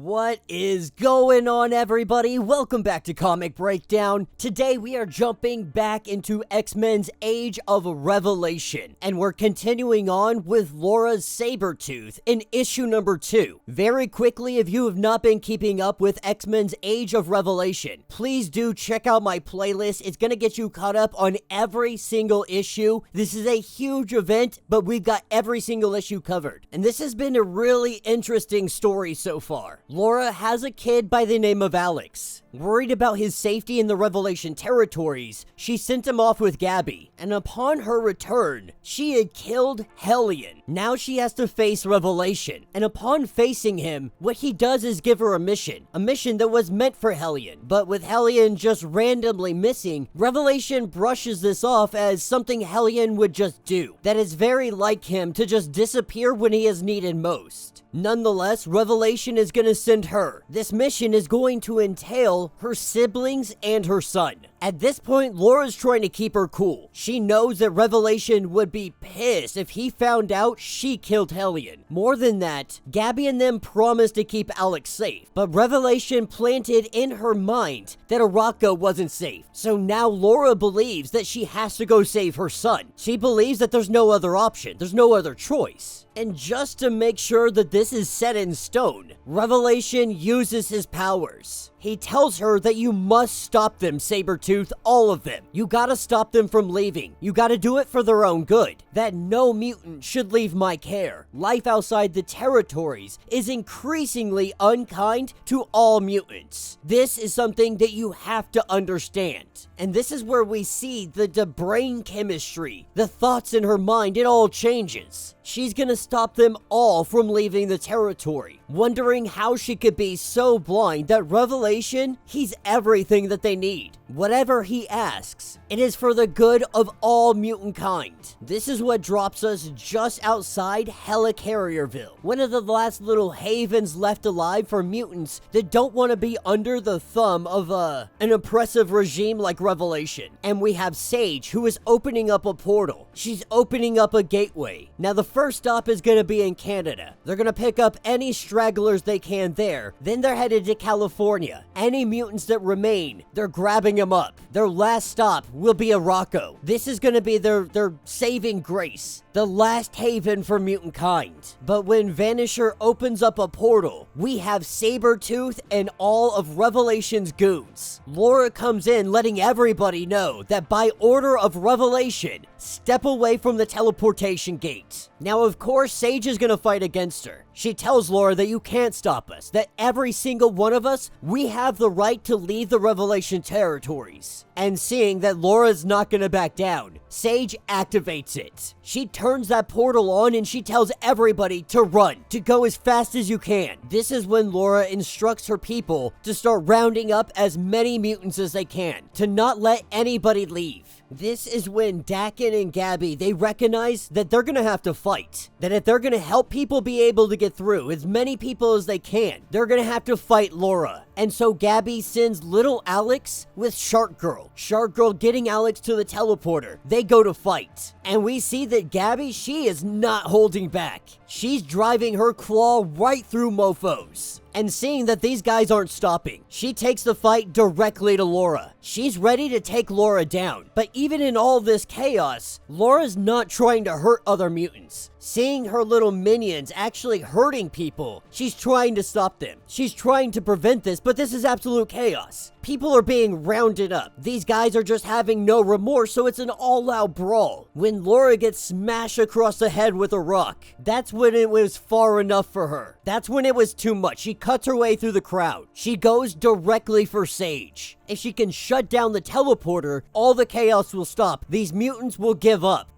What is going on, everybody? Welcome back to Comic Breakdown. Today we are jumping back into X-Men's Age of Revelation, and we're continuing on with Laura's Sabretooth in issue number 2. Very quickly, if you have not been keeping up with X-Men's Age of Revelation, please do check out my playlist. It's gonna get you caught up on every single issue. This is a huge event, but we've got every single issue covered, and this has been a really interesting story so far. Laura has a kid by the name of Alex. Worried about his safety in the Revelation territories, she sent him off with Gabby, and upon her return, she had killed Hellion. Now she has to face Revelation, and upon facing him, what he does is give her a mission that was meant for Hellion. But with Hellion just randomly missing, Revelation brushes this off as something Hellion would just do. That is very like him to just disappear when he is needed most. Nonetheless, Revelation is going to send her. This mission is going to entail her siblings and her son. At this point, Laura's trying to keep her cool. She knows that Revelation would be pissed if he found out she killed Hellion. More than that, Gabby and them promised to keep Alex safe, but Revelation planted in her mind that Arakko wasn't safe. So now Laura believes that she has to go save her son. She believes that there's no other option, there's no other choice. And just to make sure that this is set in stone, Revelation uses his powers. He tells her that you must stop them, Sabretooth, all of them. You gotta stop them from leaving. You gotta do it for their own good. That no mutant should leave my care. Life outside the territories is increasingly unkind to all mutants. This is something that you have to understand. And this is where we see the brain chemistry, the thoughts in her mind, it all changes. She's gonna stop them all from leaving the territory, wondering how she could be so blind that Revelation, he's everything that they need. Whatever he asks, it is for the good of all mutant kind. This is what drops us just outside Helicarrierville, one of the last little havens left alive for mutants that don't want to be under the thumb of an oppressive regime like Revelation. And we have Sage, who is opening up a portal. She's opening up a gateway. Now the first stop is going to be in Canada. They're going to pick up any stragglers they can there. Then they're headed to California. Any mutants that remain, they're grabbing them up. Their last stop will be Arakko. This is going to be their saving grace, the last haven for mutant kind. But when Vanisher opens up a portal, we have Sabretooth and all of Revelation's goons. Laura comes in letting everybody know that by order of Revelation, step away from the teleportation gate. Now, of course, Sage is going to fight against her. She tells Laura that you can't stop us, that every single one of us, we have the right to leave the Revelation territories. And seeing that Laura's not going to back down, Sage activates it. She turns that portal on and she tells everybody to run, to go as fast as you can. This is when Laura instructs her people to start rounding up as many mutants as they can, to not let anybody leave. This is when Dakin and Gabby, they recognize that they're gonna have to fight. That if they're gonna help people be able to get through, as many people as they can, they're gonna have to fight Laura. And so Gabby sends little Alex with Shark Girl. Shark Girl getting Alex to the teleporter. They go to fight. And we see that Gabby, she is not holding back. She's driving her claw right through mofos. And seeing that these guys aren't stopping, she takes the fight directly to Laura. She's ready to take Laura down. But even in all this chaos, Laura's not trying to hurt other mutants. Seeing her little minions actually hurting people, she's trying to stop them. She's trying to prevent this, but this is absolute chaos. People are being rounded up. These guys are just having no remorse, so it's an all-out brawl. When Laura gets smashed across the head with a rock, that's when it was far enough for her. That's when it was too much. She cuts her way through the crowd. She goes directly for Sage. If she can shut down the teleporter, all the chaos will stop. These mutants will give up.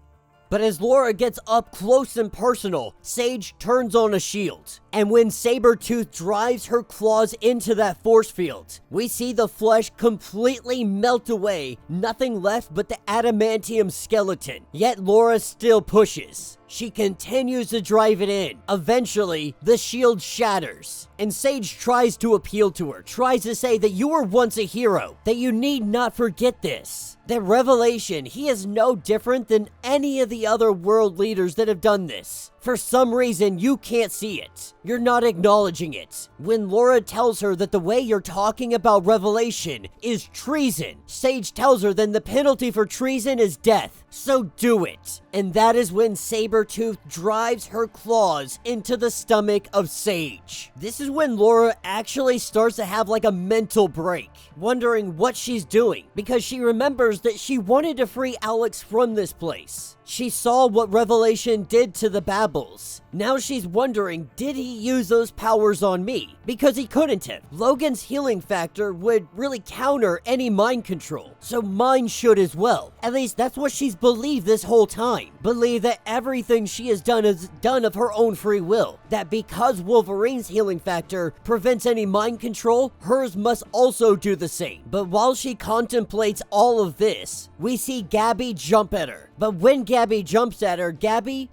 But as Laura gets up close and personal, Sage turns on a shield. And when Sabretooth drives her claws into that force field, we see the flesh completely melt away, nothing left but the adamantium skeleton. Yet Laura still pushes. She continues to drive it in. Eventually, the shield shatters, and Sage tries to appeal to her, tries to say that you were once a hero, that you need not forget this. That Revelation, he is no different than any of the other world leaders that have done this. For some reason, you can't see it. You're not acknowledging it. When Laura tells her that the way you're talking about revelation is treason, Sage tells her then the penalty for treason is death. So do it. And that is when Sabretooth drives her claws into the stomach of Sage. This is when Laura actually starts to have like a mental break, wondering what she's doing, because she remembers that she wanted to free Alex from this place. She saw what Revelation did to the Babbles. Now she's wondering, did he use those powers on me? Because he couldn't have. Logan's healing factor would really counter any mind control, so mine should as well. At least that's what she's believed this whole time. Believe that everything she has done is done of her own free will. That because Wolverine's healing factor prevents any mind control, hers must also do the same. But while she contemplates all of this, we see Gabby jump at her. But when Gabby jumps at her,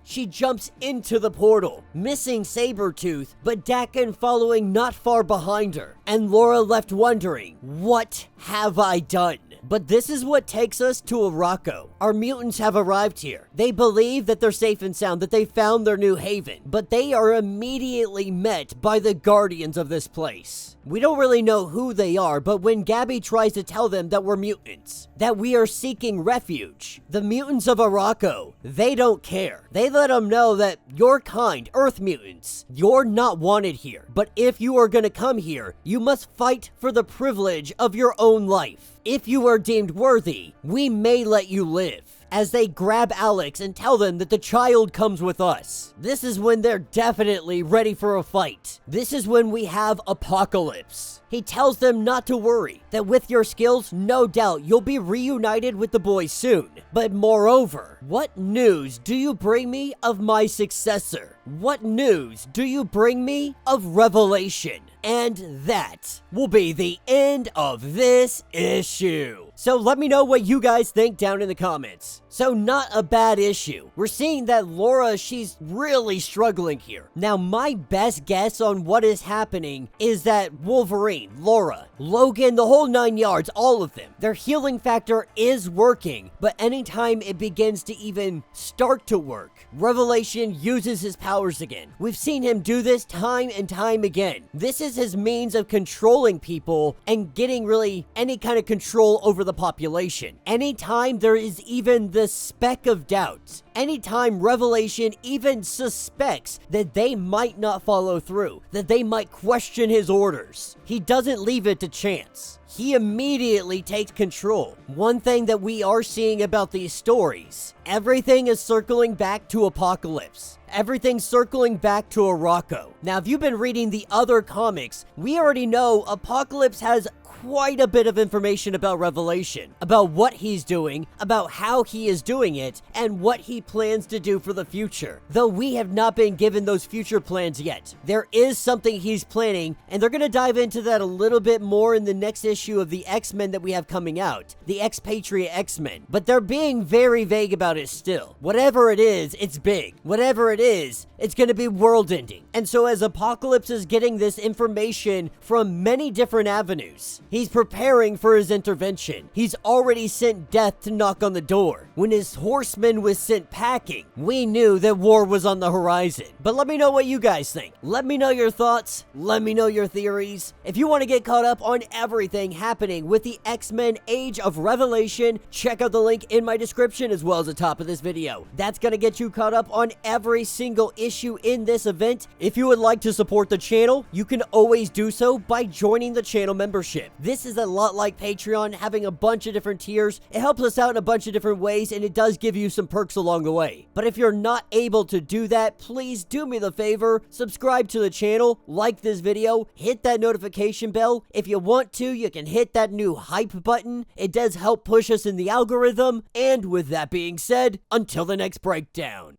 she jumps into the portal, missing Sabretooth, but Dakin following not far behind her. And Laura left wondering, what have I done? But this is what takes us to Arakko. Our mutants have arrived here. They believe that they're safe and sound, that they found their new haven, but they are immediately met by the guardians of this place. We don't really know who they are, but when Gabby tries to tell them that we're mutants, that we are seeking refuge, the mutants of Arakko, they don't care. They let them know that your kind, Earth mutants, you're not wanted here. But if you are gonna come here, you must fight for the privilege of your own life. If you are deemed worthy, we may let you live. As they grab Alex and tell them that the child comes with us. This is when they're definitely ready for a fight. This is when we have Apocalypse. He tells them not to worry, that with your skills, no doubt you'll be reunited with the boys soon. But moreover, what news do you bring me of my successor? What news do you bring me of Revelation? And that will be the end of this issue. So let me know what you guys think down in the comments. So not a bad issue. We're seeing that Laura, she's really struggling here. Now my best guess on what is happening is that Wolverine, Laura, Logan, the whole 9 yards, all of them, their healing factor is working, but anytime it begins to even start to work, Revelation uses his powers again. We've seen him do this time and time again. This is his means of controlling people and getting really any kind of control over the population. Anytime there is even the speck of doubt, anytime Revelation even suspects that they might not follow through, that they might question his orders, he doesn't leave it to chance. He immediately takes control. One thing that we are seeing about these stories, everything is circling back to Apocalypse. Everything's circling back to Arakko. Now, if you've been reading the other comics, we already know Apocalypse has quite a bit of information about Revelation, about what he's doing, about how he is doing it, and what he plans to do for the future. Though we have not been given those future plans yet, there is something he's planning, and they're going to dive into that a little bit more in the next issue of the X-Men that we have coming out, the Expatriate X-Men. But they're being very vague about it still. Whatever it is, it's big. Whatever it is, it's going to be world-ending. And so as Apocalypse is getting this information from many different avenues, he's preparing for his intervention. He's already sent Death to knock on the door. When his horseman was sent packing, we knew that war was on the horizon. But let me know what you guys think. Let me know your thoughts. Let me know your theories. If you want to get caught up on everything happening with the X-Men Age of Revelation, check out the link in my description as well as the top of this video. That's going to get you caught up on every single issue in this event. If you would like to support the channel, you can always do so by joining the channel membership. This is a lot like Patreon, having a bunch of different tiers. It helps us out in a bunch of different ways, and it does give you some perks along the way. But if you're not able to do that, please do me the favor, subscribe to the channel, like this video, hit that notification bell. If you want to, you can hit that new hype button. It does help push us in the algorithm. And with that being said, until the next breakdown.